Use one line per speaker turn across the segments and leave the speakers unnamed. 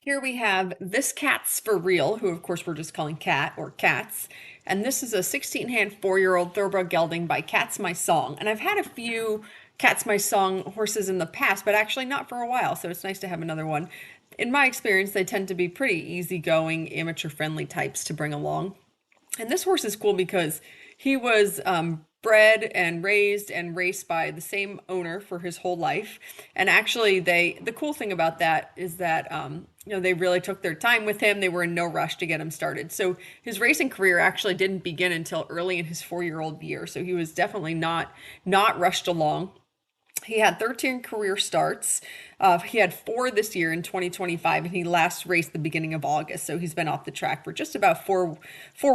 Here we have this Katz for real, who of course we're just calling Cat or Katz. And this is a 16-hand 4-year-old thoroughbred gelding by Katz My Song. And I've had a few Katz My Song horses in the past, but actually not for a while, so it's nice to have another one. In my experience, they tend to be pretty easygoing, amateur-friendly types to bring along. And this horse is cool because he was bred and raised and raced by the same owner for his whole life. And actually, the cool thing about that is that they really took their time with him. They were in no rush to get him started. So his racing career actually didn't begin until early in his 4-year-old year. So he was definitely not rushed along. He had 13 career starts. He had 4 this year in 2025, and he last raced the beginning of August. So he's been off the track for just about four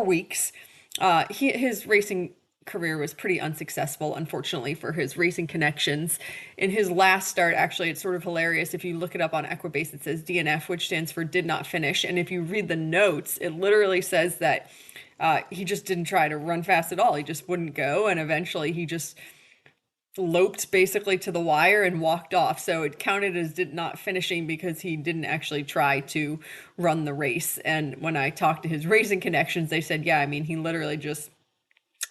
weeks. His racing career was pretty unsuccessful, unfortunately, for his racing connections. In his last start, actually, it's sort of hilarious. If you look it up on Equibase, it says DNF, which stands for did not finish. And if you read the notes, it literally says that he just didn't try to run fast at all. He just wouldn't go. And eventually he just loped basically to the wire and walked off. So it counted as did not finishing because he didn't actually try to run the race. And when I talked to his racing connections, they said, yeah, I mean, he literally just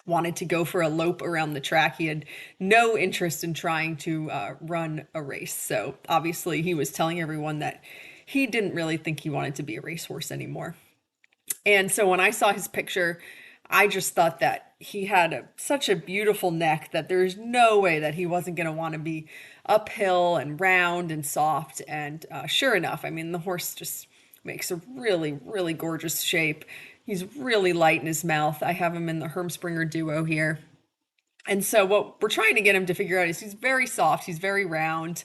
wanted to go for a lope around the track. He had no interest in trying to run a race. So obviously he was telling everyone that he didn't really think he wanted to be a racehorse anymore. And so when I saw his picture, I just thought that he had such a beautiful neck that there's no way that he wasn't going to want to be uphill and round and soft. And sure enough, I mean, the horse just makes a really, really gorgeous shape. He's really light in his mouth. I have him in the Hermspringer duo here. And so what we're trying to get him to figure out is he's very soft, he's very round.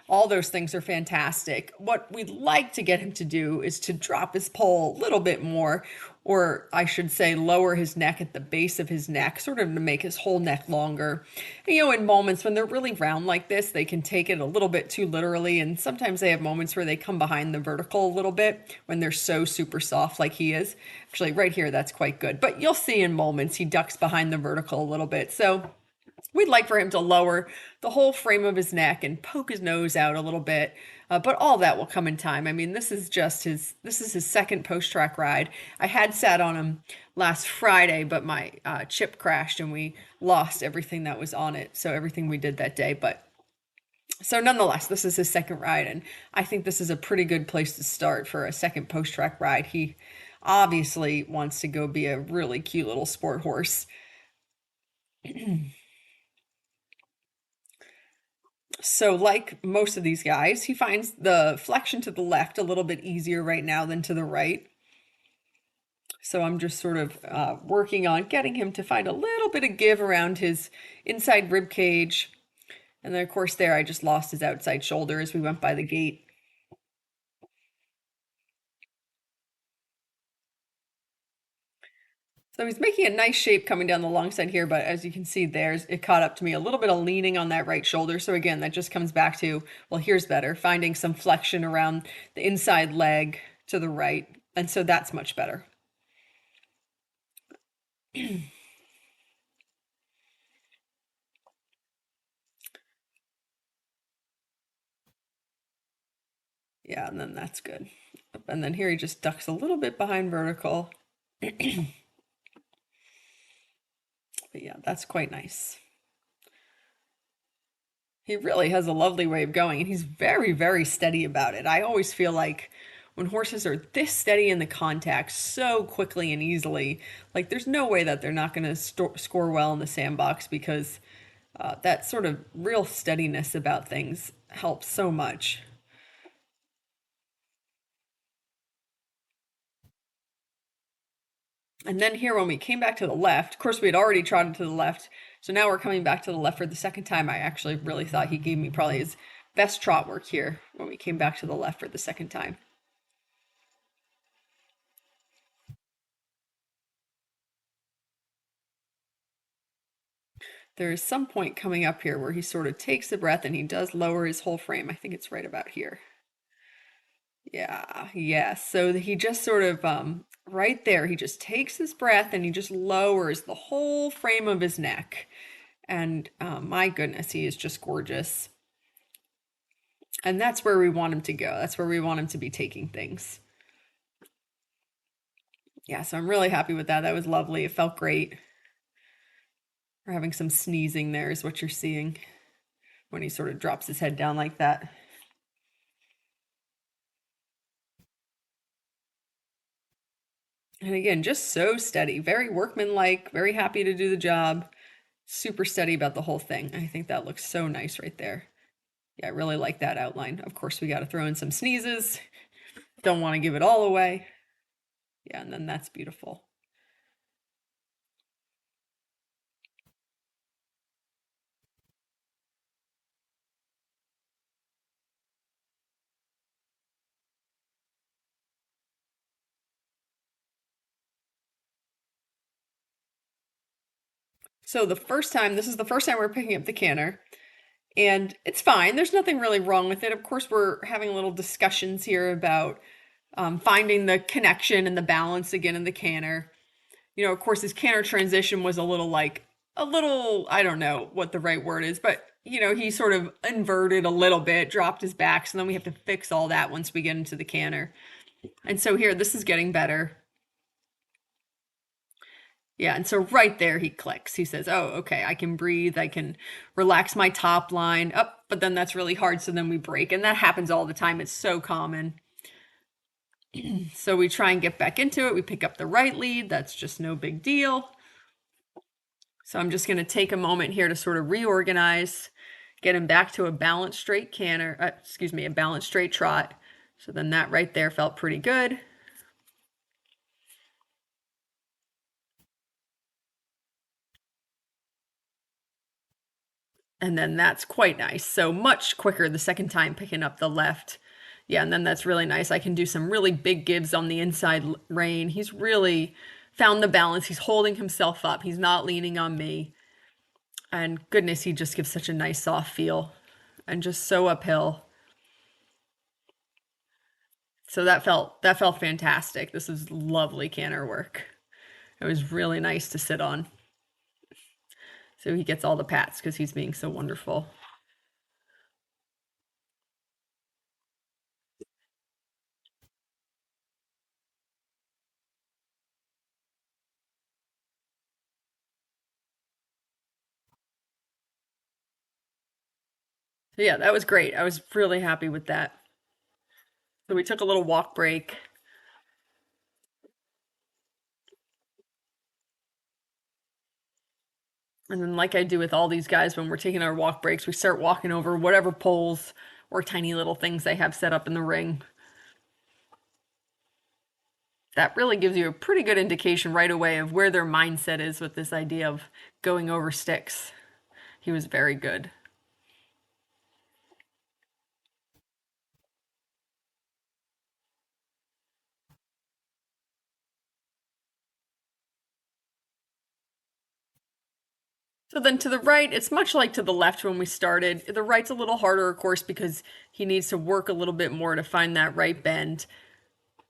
All those things are fantastic. What we'd like to get him to do is to drop his poll a little bit more, or I should say lower his neck at the base of his neck, sort of to make his whole neck longer. In moments when they're really round like this, they can take it a little bit too literally, and sometimes they have moments where they come behind the vertical a little bit when they're so super soft like he is. Actually, right here, that's quite good. But you'll see in moments he ducks behind the vertical a little bit. So we'd like for him to lower the whole frame of his neck and poke his nose out a little bit, but all that will come in time. I mean, this is his second post-track ride. I had sat on him last Friday, but my chip crashed and we lost everything that was on it, so everything we did that day. But so nonetheless, this is his second ride, and I think this is a pretty good place to start for a second post-track ride. He obviously wants to go be a really cute little sport horse. So, like most of these guys, he finds the flexion to the left a little bit easier right now than to the right. So I'm just sort of working on getting him to find a little bit of give around his inside rib cage. And then, of course, there I just lost his outside shoulder as we went by the gate. So he's making a nice shape coming down the long side here, but as you can see, it caught up to me a little bit of leaning on that right shoulder. So again, that just comes back to, well, here's better, finding some flexion around the inside leg to the right. And so that's much better. Yeah, and then that's good. And then here he just ducks a little bit behind vertical. But yeah, that's quite nice. He really has a lovely way of going, and he's very, very steady about it. I always feel like when horses are this steady in the contact so quickly and easily, like there's no way that they're not going to score well in the sandbox because that sort of real steadiness about things helps so much. And then here, when we came back to the left, of course, we had already trotted to the left. So now we're coming back to the left for the second time. I actually really thought he gave me probably his best trot work here when we came back to the left for the second time. There is some point coming up here where he sort of takes the breath and he does lower his whole frame. I think it's right about here. Yeah, yes. So he just sort of, right there, he just takes his breath and he just lowers the whole frame of his neck. And my goodness, he is just gorgeous. And that's where we want him to go. That's where we want him to be taking things. Yeah, so I'm really happy with that. That was lovely. It felt great. We're having some sneezing there, is what you're seeing when he sort of drops his head down like that. And again, just so steady, very workmanlike, very happy to do the job, super steady about the whole thing. I think that looks so nice right there. Yeah, I really like that outline. Of course, we got to throw in some sneezes. Don't want to give it all away. Yeah, and then that's beautiful. So this is the first time we're picking up the canter, and it's fine. There's nothing really wrong with it. Of course, we're having little discussions here about finding the connection and the balance again in the canter. Of course, his canter transition was a little, I don't know what the right word is, but he sort of inverted a little bit, dropped his back, so then we have to fix all that once we get into the canter. And so here, this is getting better. Yeah, and so right there he clicks. He says, "Oh, okay, I can breathe. I can relax my top line." Up, but then that's really hard, so then we break. And that happens all the time. It's so common. So we try and get back into it. We pick up the right lead. That's just no big deal. So I'm just going to take a moment here to sort of reorganize, get him back to a balanced straight a balanced straight trot. So then that right there felt pretty good. And then that's quite nice. So much quicker the second time picking up the left. Yeah, and then that's really nice. I can do some really big gives on the inside rein. He's really found the balance. He's holding himself up. He's not leaning on me. And goodness, he just gives such a nice soft feel and just so uphill. So that felt fantastic. This is lovely canter work. It was really nice to sit on. So he gets all the pats because he's being so wonderful. So yeah, that was great. I was really happy with that. So we took a little walk break. And then, like I do with all these guys, when we're taking our walk breaks, we start walking over whatever poles or tiny little things they have set up in the ring. That really gives you a pretty good indication right away of where their mindset is with this idea of going over sticks. He was very good. So then to the right, it's much like to the left when we started. The right's a little harder, of course, because he needs to work a little bit more to find that right bend.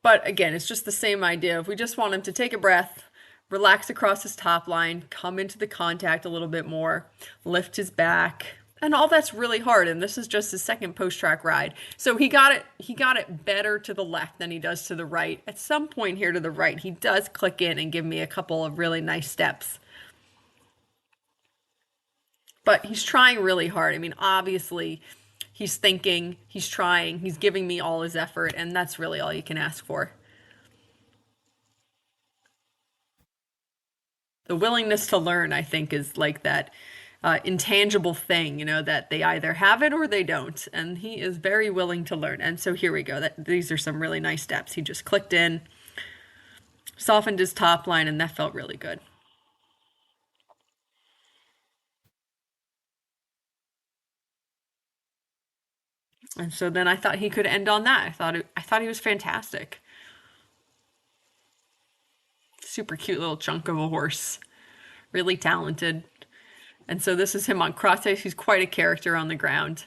But again, it's just the same idea. If we just want him to take a breath, relax across his top line, come into the contact a little bit more, lift his back, and all that's really hard. And this is just his second post-track ride. So he got it better to the left than he does to the right. At some point here to the right, he does click in and give me a couple of really nice steps. But he's trying really hard. I mean, obviously, he's thinking, he's trying, he's giving me all his effort, and that's really all you can ask for. The willingness to learn, I think, is like that intangible thing, that they either have it or they don't. And he is very willing to learn. And so here we go. These are some really nice steps. He just clicked in, softened his top line, and that felt really good. And so then I thought he could end on that. I thought he was fantastic. Super cute little chunk of a horse. Really talented. And so this is him on cross ice. He's quite a character on the ground.